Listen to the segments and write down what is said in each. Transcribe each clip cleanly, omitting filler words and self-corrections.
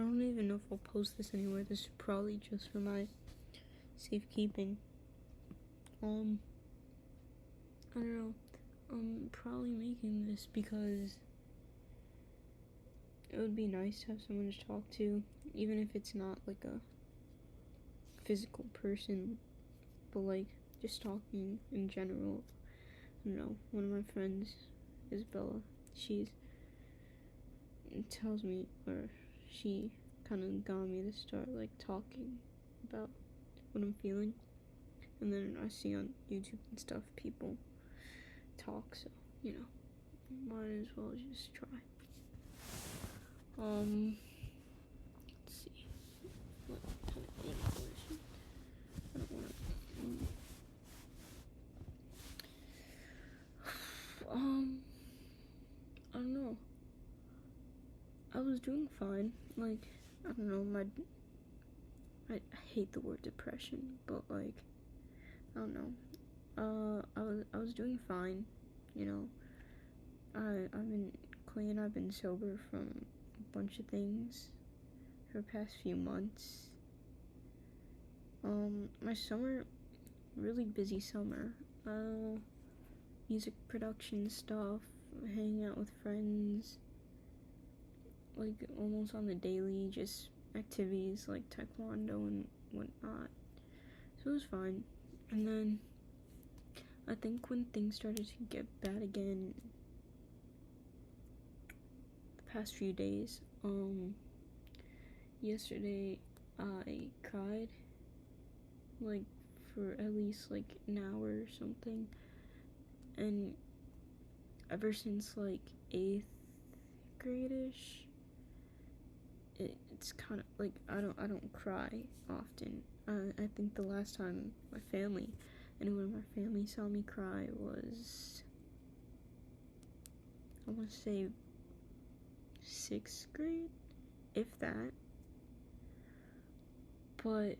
don't even know if I'll post this anywhere. This is probably just for my safekeeping. I don't know. I'm probably making this because it would be nice to have someone to talk to, even if it's not like a physical person, but like just talking in general. I don't know. One of my friends, Isabella, she tells me, or she kind of got me to start like talking about what I'm feeling, and then I see on YouTube and stuff people talk, so might as well just try. Let's see. What kind of English? I don't want to. I don't know. I was doing fine. Like, I don't know. I hate the word depression, but like, I don't know. I was doing fine. I've been clean. I've been sober from a bunch of things for the past few months. My summer, really busy summer. Music production stuff, hanging out with friends, like almost on the daily, just activities like taekwondo and whatnot. So it was fine. And then I think when things started to get bad again, the past few days, yesterday I cried like for at least like an hour or something, and ever since like 8th grade-ish, it's kind of like I don't cry often. I think the last time anyone in my family saw me cry was, I want to say 6th grade, if that. But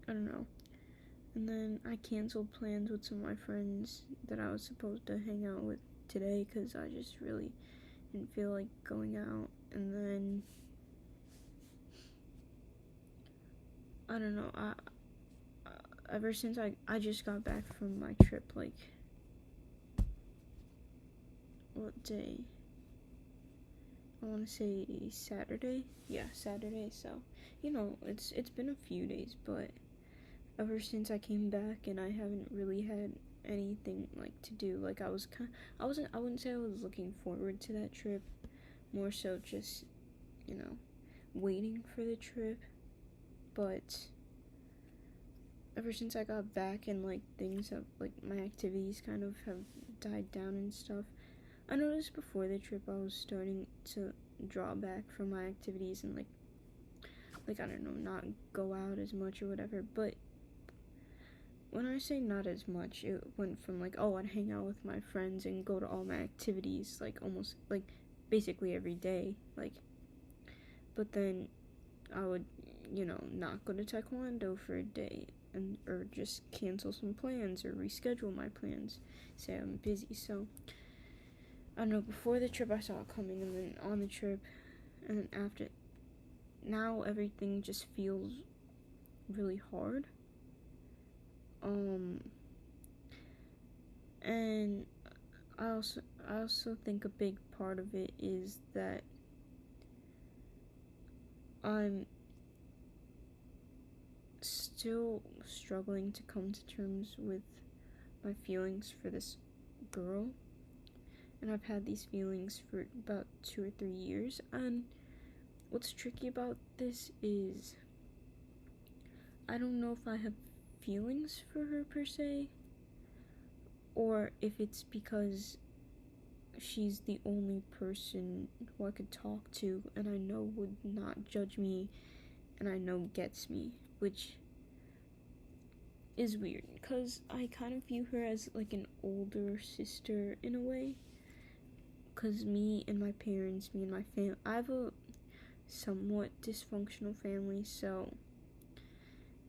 I don't know. And then I canceled plans with some of my friends that I was supposed to hang out with today because I just really didn't feel like going out. And then I don't know. Ever since I just got back from my trip, like, what day? I want to say Saturday. Yeah, Saturday. So, it's been a few days, but ever since I came back and I haven't really had anything like to do. Like I wouldn't say I was looking forward to that trip. More so just, waiting for the trip. But ever since I got back and like things have, like my activities kind of have died down and stuff, I noticed before the trip I was starting to draw back from my activities and like I don't know, not go out as much or whatever. But when I say not as much, it went from like, I'd hang out with my friends and go to all my activities like almost like basically every day, like, but then I would not go to taekwondo for a day, or just cancel some plans or reschedule my plans, say I'm busy. So I don't know, before the trip I saw it coming, and then on the trip, and then after, now everything just feels really hard. And I also think a big part of it is that I'm still struggling to come to terms with my feelings for this girl. And I've had these feelings for about 2 or 3 years. And what's tricky about this is I don't know if I have feelings for her per se, or if it's because she's the only person who I could talk to and I know would not judge me and I know gets me, which is weird because I kind of view her as like an older sister in a way, because me and my family, I have a somewhat dysfunctional family, so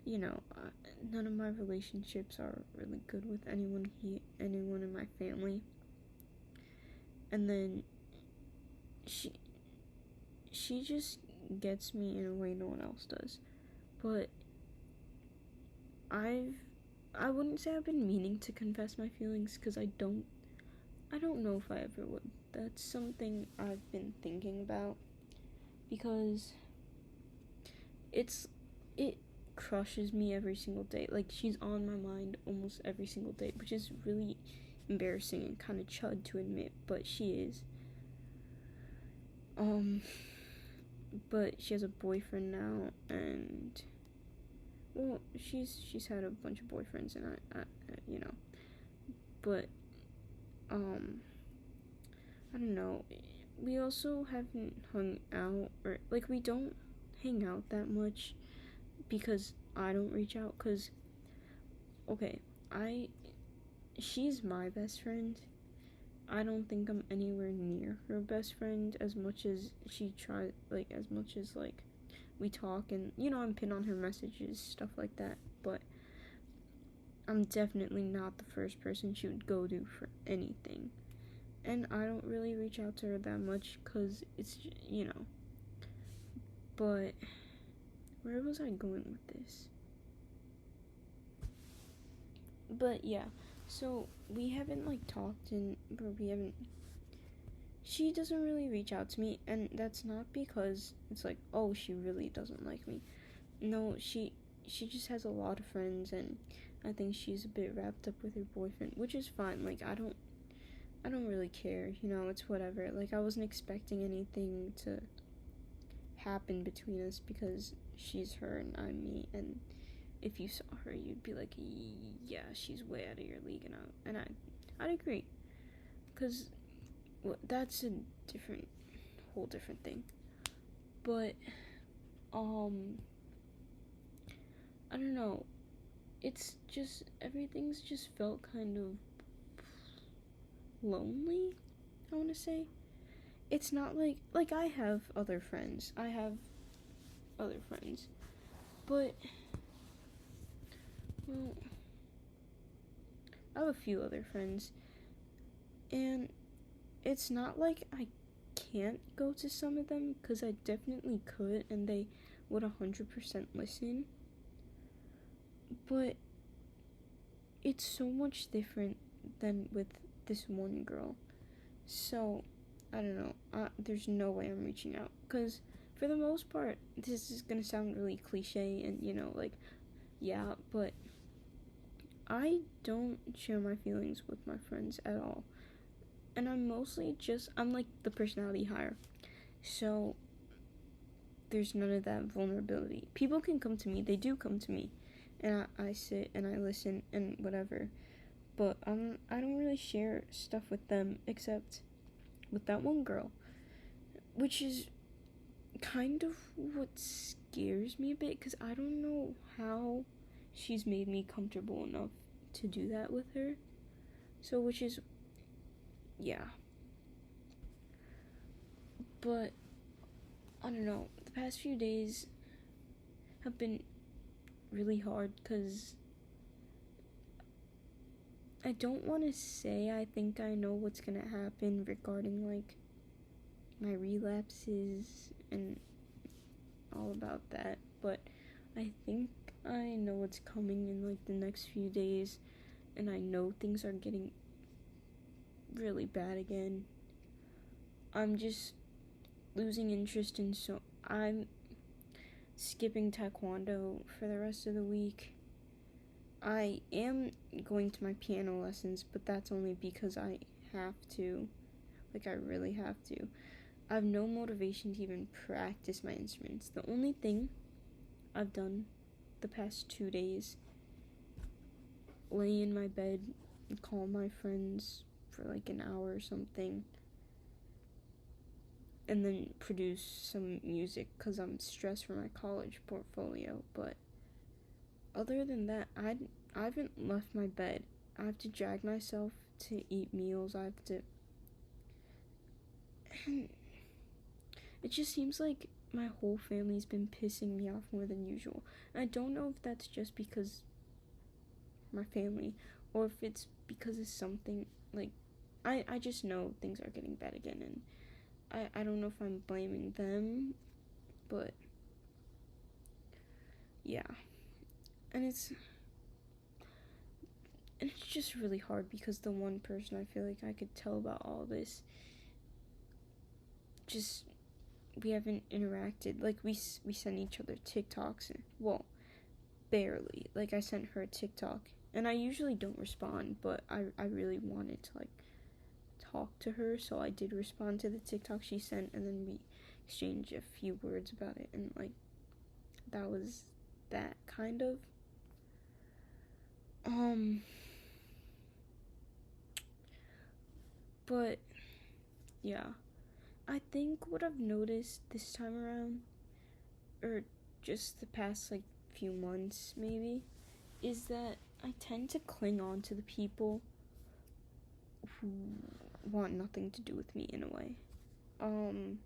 none of my relationships are really good with anyone in my family. And then she just gets me in a way no one else does. But I wouldn't say I've been meaning to confess my feelings, because I don't know if I ever would. That's something I've been thinking about, because it crushes me every single day. Like, she's on my mind almost every single day, which is really embarrassing and kind of chud to admit, but she is. But she has a boyfriend now, and well, she's had a bunch of boyfriends, and I you know, but I don't know. We also haven't hung out, or like, we don't hang out that much because I don't reach out. Cause okay, she's my best friend. I don't think I'm anywhere near her best friend as much as she tried, like, as much as, like, we talk and, I'm pinned on her messages, stuff like that, but I'm definitely not the first person she would go to for anything. And I don't really reach out to her that much because it's, but where was I going with this? But yeah, so we haven't, like, talked she doesn't really reach out to me, and that's not because it's like, oh, she really doesn't like me. No, she just has a lot of friends, and I think she's a bit wrapped up with her boyfriend, which is fine. Like, I don't really care, it's whatever. Like, I wasn't expecting anything to happen between us because she's her and I'm me, and if you saw her, you'd be like, yeah, she's way out of your league, and I'd agree, because that's a whole different thing. But I don't know. It's just, everything's just felt kind of lonely, I want to say. It's not like I have other friends. But, well, I have a few other friends, and it's not like I can't go to some of them, because I definitely could, and they would 100% listen. But it's so much different than with this one girl. So, I don't know. There's no way I'm reaching out. Because, for the most part, this is going to sound really cliche and, yeah, but I don't share my feelings with my friends at all. And I'm like the personality hire. So, there's none of that vulnerability. People can come to me. They do come to me. And I sit and I listen and whatever. But I don't really share stuff with them except with that one girl. Which is kind of what scares me a bit, because I don't know how she's made me comfortable enough to do that with her. So, which is, yeah. But, I don't know, the past few days have been really hard, because I don't want to say I think I know what's gonna happen regarding, like, my relapses and all about that, but I think I know what's coming in, like, the next few days, and I know things are getting really bad again. I'm just losing interest in, so I'm skipping taekwondo for the rest of the week. I am going to my piano lessons, but that's only because I have to. Like, I really have to. I have no motivation to even practice my instruments. The only thing I've done the past 2 days, lay in my bed and call my friends for like an hour or something, and then produce some music because I'm stressed for my college portfolio. But other than that, I haven't left my bed. I have to drag myself to eat meals. And it just seems like my whole family's been pissing me off more than usual. And I don't know if that's just because my family, or if it's because of something, like, I just know things are getting bad again, and I don't know if I'm blaming them, but yeah. And it's just really hard because the one person I feel like I could tell about all this, just we haven't interacted. Like we send each other TikToks, and, well, barely. Like I sent her a TikTok, and I usually don't respond, but I really wanted to like talk to her, so I did respond to the TikTok she sent, and then we exchanged a few words about it, and like that was that kind of. But yeah, I think what I've noticed this time around, or just the past like few months maybe, is that I tend to cling on to the people who want nothing to do with me in a way. Um,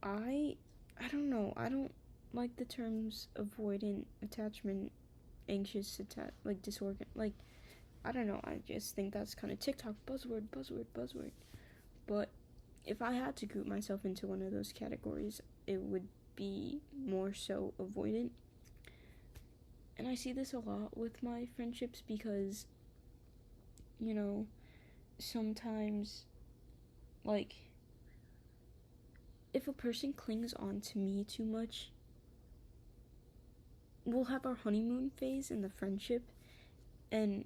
I I don't know. I don't like the terms avoidant attachment, anxious like disorgan, like I don't know. I just think that's kind of TikTok buzzword. But if I had to group myself into one of those categories, it would be more so avoidant. And I see this a lot with my friendships because, you know, sometimes, like, if a person clings on to me too much, we'll have our honeymoon phase in the friendship, and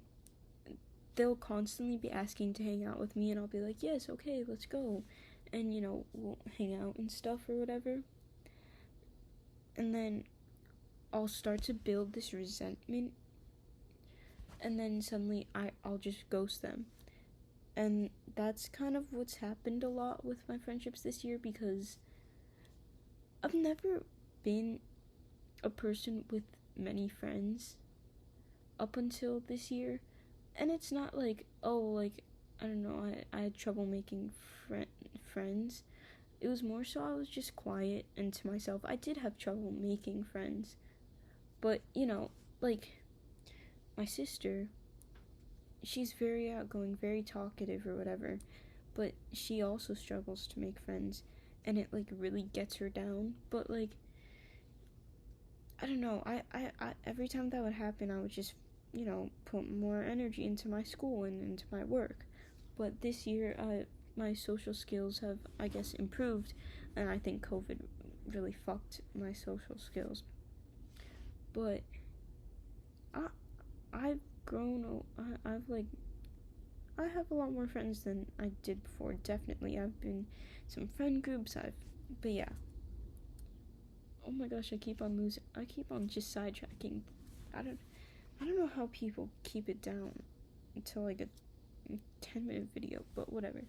they'll constantly be asking to hang out with me, and I'll be like, yes, okay, let's go. And, we'll hang out and stuff or whatever. And then I'll start to build this resentment, and then suddenly I'll just ghost them. And that's kind of what's happened a lot with my friendships this year, because I've never been a person with many friends up until this year. And it's not like, oh, like, I don't know, I had trouble making friends. It was more so I was just quiet and to myself. I did have trouble making friends. But, like, my sister, she's very outgoing, very talkative or whatever. But she also struggles to make friends. And it, like, really gets her down. But, like, I don't know. I every time that would happen, I would just, put more energy into my school and into my work. But this year, my social skills have, I guess, improved, and I think COVID really fucked my social skills. But I've grown. I have a lot more friends than I did before. Definitely, I've been some friend groups. But yeah. Oh my gosh, I keep on just sidetracking. I don't know how people keep it down until like a 10-minute video, but whatever.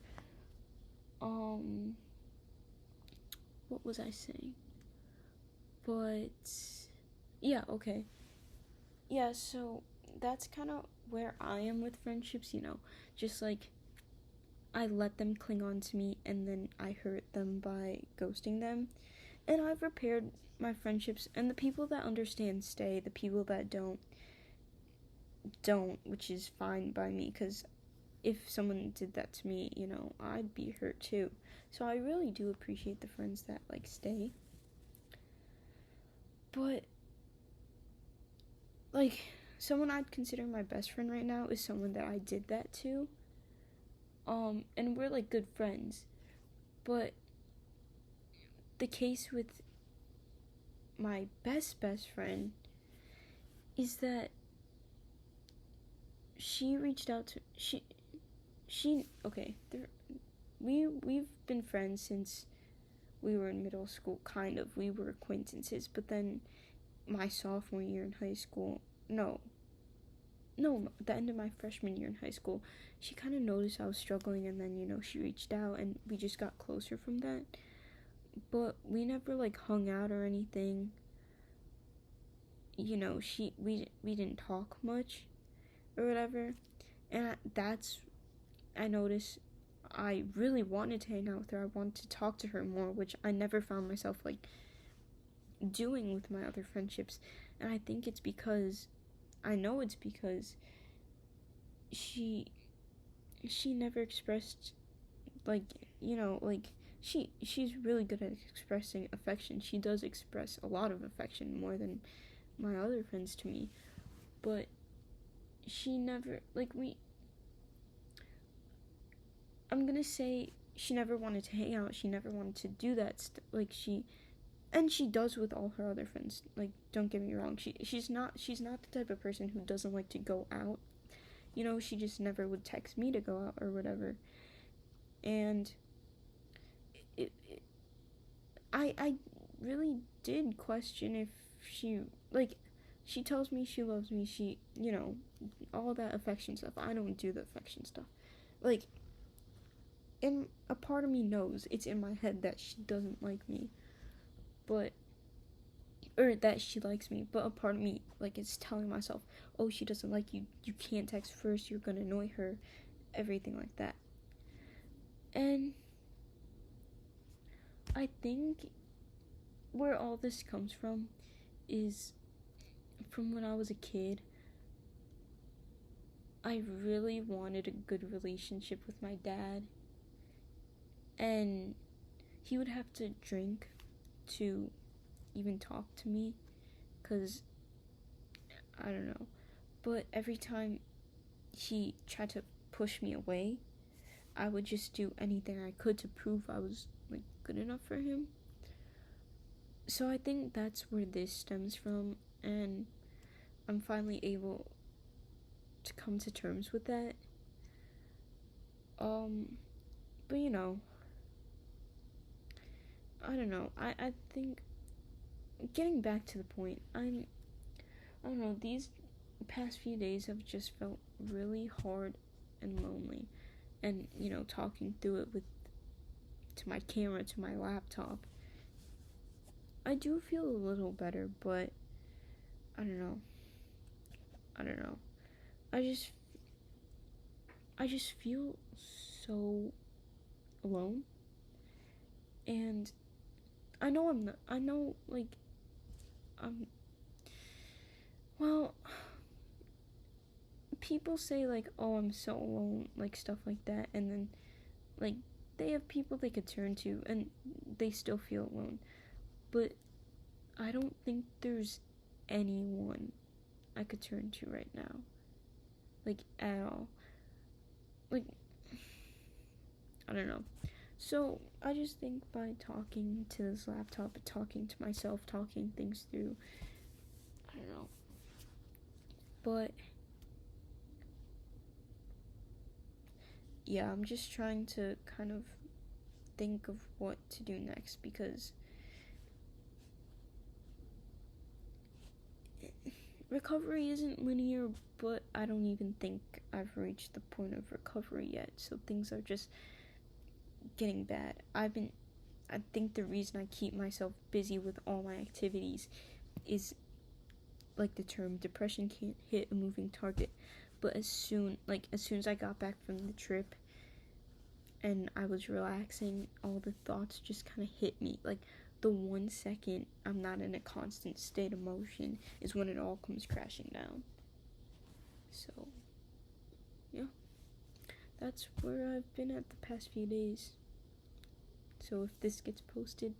What was I saying? But yeah, okay. Yeah, so that's kind of where I am with friendships, just like I let them cling on to me and then I hurt them by ghosting them. And I've repaired my friendships, and the people that understand stay, the people that don't, which is fine by me, because if someone did that to me, I'd be hurt too. So I really do appreciate the friends that, like, stay. But, like, someone I'd consider my best friend right now is someone that I did that to. And we're, like, good friends. But the case with my best friend is that she reached out to, okay, we've been friends since we were in middle school, kind of. We were acquaintances, but then my sophomore year in high school, no, the end of my freshman year in high school, she kind of noticed I was struggling, and then, she reached out, and we just got closer from that. But we never, like, hung out or anything. We didn't talk much or whatever. And I noticed I really wanted to hang out with her. I wanted to talk to her more, which I never found myself, like, doing with my other friendships. And I think it's because, I know it's because she never expressed, like, she's really good at expressing affection. She does express a lot of affection, more than my other friends to me. But she never, like, I'm gonna say she never wanted to hang out. She never wanted to do that like she does with all her other friends. Like, don't get me wrong. She's not the type of person who doesn't like to go out. She just never would text me to go out or whatever. And I really did question if she, like, she tells me she loves me. All that affection stuff. I don't do the affection stuff. Like, and a part of me knows it's in my head that she doesn't like me, or that she likes me, but a part of me, like, is telling myself, oh, she doesn't like you, you can't text first, you're gonna annoy her, everything like that. And I think where all this comes from is from when I was a kid. I really wanted a good relationship with my dad, and he would have to drink to even talk to me, because I don't know, but every time he tried to push me away, I would just do anything I could to prove I was, like, good enough for him. So I think that's where this stems from, and I'm finally able to come to terms with that. But I don't know. I think, getting back to the point, I don't know, these past few days have just felt really hard and lonely. And, talking through it to my camera, to my laptop, I do feel a little better, but I don't know. I just feel so alone. And I know I'm not, I know, like, I'm, well, people say, like, oh, I'm so alone, like, stuff like that, and then, like, they have people they could turn to, and they still feel alone. But I don't think there's anyone I could turn to right now, like, at all. Like, I don't know. So I just think by talking to this laptop, talking to myself, talking things through, I don't know. But yeah, I'm just trying to kind of think of what to do next, because recovery isn't linear, but I don't even think I've reached the point of recovery yet. So things are just getting bad. I think the reason I keep myself busy with all my activities is, like the term, depression can't hit a moving target. But as soon as I got back from the trip and I was relaxing, all the thoughts just kind of hit me. Like, the 1 second I'm not in a constant state of motion is when it all comes crashing down. So, yeah, that's where I've been at the past few days. So if this gets posted,